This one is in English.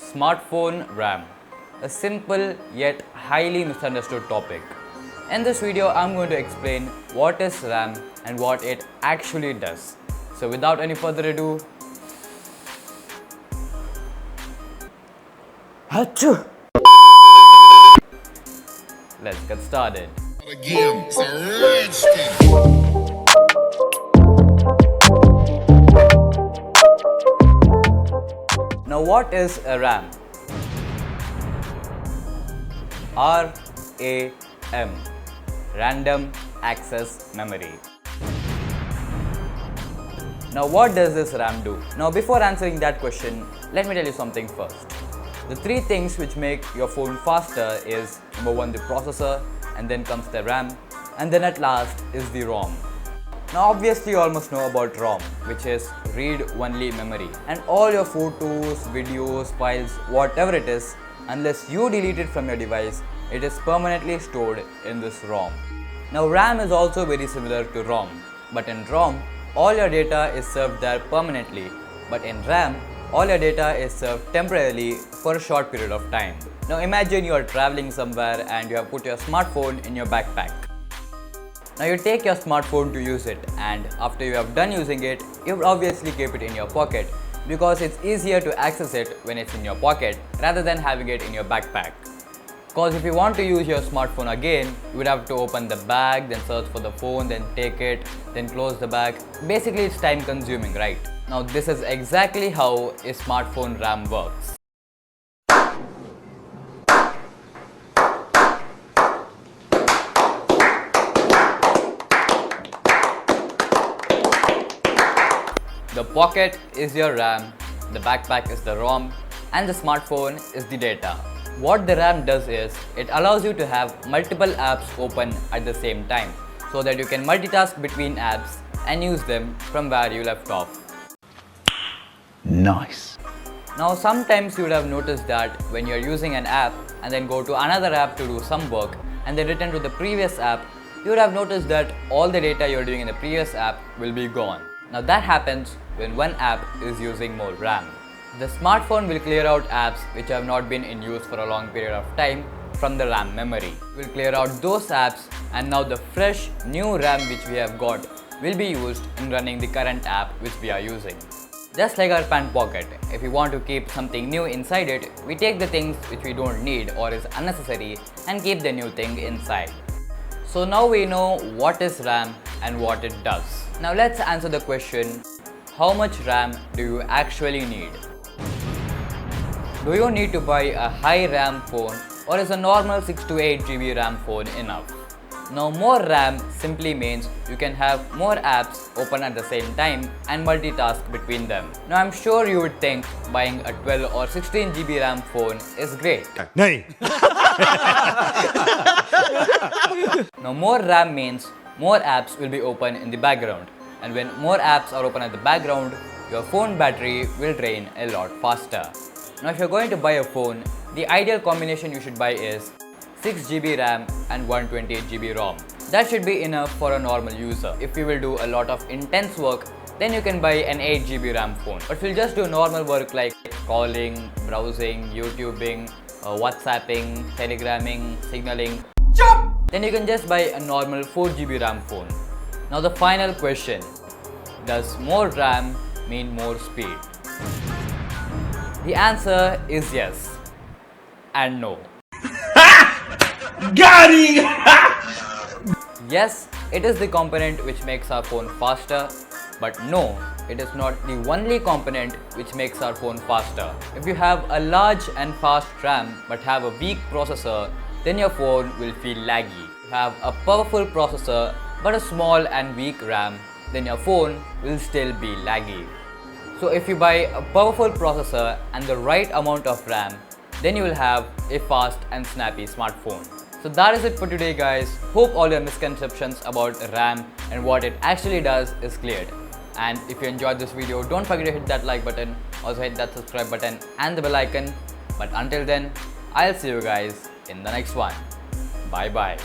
Smartphone RAM, a simple yet highly misunderstood topic. In this video, I'm going to explain what is RAM and what it actually does. So without any further ado, let's get started. Again, it's a rich thing. Now what is a RAM? R.A.M. Random Access Memory. Now what does this RAM do? Now before answering that question, let me tell you something first. The three things which make your phone faster is number one, the processor, and then comes the RAM, and then at last is the ROM. Now obviously you all must know about ROM, which is read-only memory, and all your photos, videos, files, whatever it is, unless you delete it from your device, it is permanently stored in this ROM. Now RAM is also very similar to ROM, but in ROM, all your data is served there permanently, but in RAM, all your data is served temporarily for a short period of time. Now imagine you are traveling somewhere and you have put your smartphone in your backpack. Now you take your smartphone to use it, and after you have done using it, you would obviously keep it in your pocket because it's easier to access it when it's in your pocket rather than having it in your backpack. Because if you want to use your smartphone again, you would have to open the bag, then search for the phone, then take it, then close the bag. Basically it's time consuming, right? Now this is exactly how a smartphone RAM works. The pocket is your RAM, the backpack is the ROM, and the smartphone is the data. What the RAM does is, it allows you to have multiple apps open at the same time, so that you can multitask between apps and use them from where you left off. Nice. Now sometimes you would have noticed that when you are using an app and then go to another app to do some work and then return to the previous app, you would have noticed that all the data you are doing in the previous app will be gone. Now that happens when one app is using more RAM. The smartphone will clear out apps which have not been in use for a long period of time from the RAM memory. It will clear out those apps, and now the fresh new RAM which we have got will be used in running the current app which we are using. Just like our pant pocket, if we want to keep something new inside it, we take the things which we don't need or is unnecessary and keep the new thing inside. So now we know what is RAM and what it does. Now let's answer the question, how much RAM do you actually need? Do you need to buy a high RAM phone, or is a normal 6 to 8 GB RAM phone enough? Now more RAM simply means you can have more apps open at the same time and multitask between them. Now I'm sure you would think buying a 12 or 16 GB RAM phone is great. Nay. Now more RAM means more apps will be open in the background, and when more apps are open at the background, your phone battery will drain a lot faster. Now if you're going to buy a phone, the ideal combination you should buy is 6 GB RAM and 128 GB ROM. That should be enough for a normal user. If you will do a lot of intense work, then you can buy an 8 GB RAM phone. But if you'll just do normal work like calling, browsing, YouTubing, WhatsApping, Telegramming, signaling, then you can just buy a normal 4 GB RAM phone. Now the final question, does more RAM mean more speed? The answer is yes and no. Got him! Yes, it is the component which makes our phone faster, but no, it is not the only component which makes our phone faster. If you have a large and fast RAM but have a weak processor, then your phone will feel laggy. If you have a powerful processor but a small and weak RAM, then your phone will still be laggy. So if you buy a powerful processor and the right amount of RAM, then you will have a fast and snappy smartphone. So that is it for today guys. Hope all your misconceptions about RAM and what it actually does is cleared. And if you enjoyed this video, don't forget to hit that like button, also hit that subscribe button and the bell icon. But until then, I'll see you guys in the next one. Bye bye.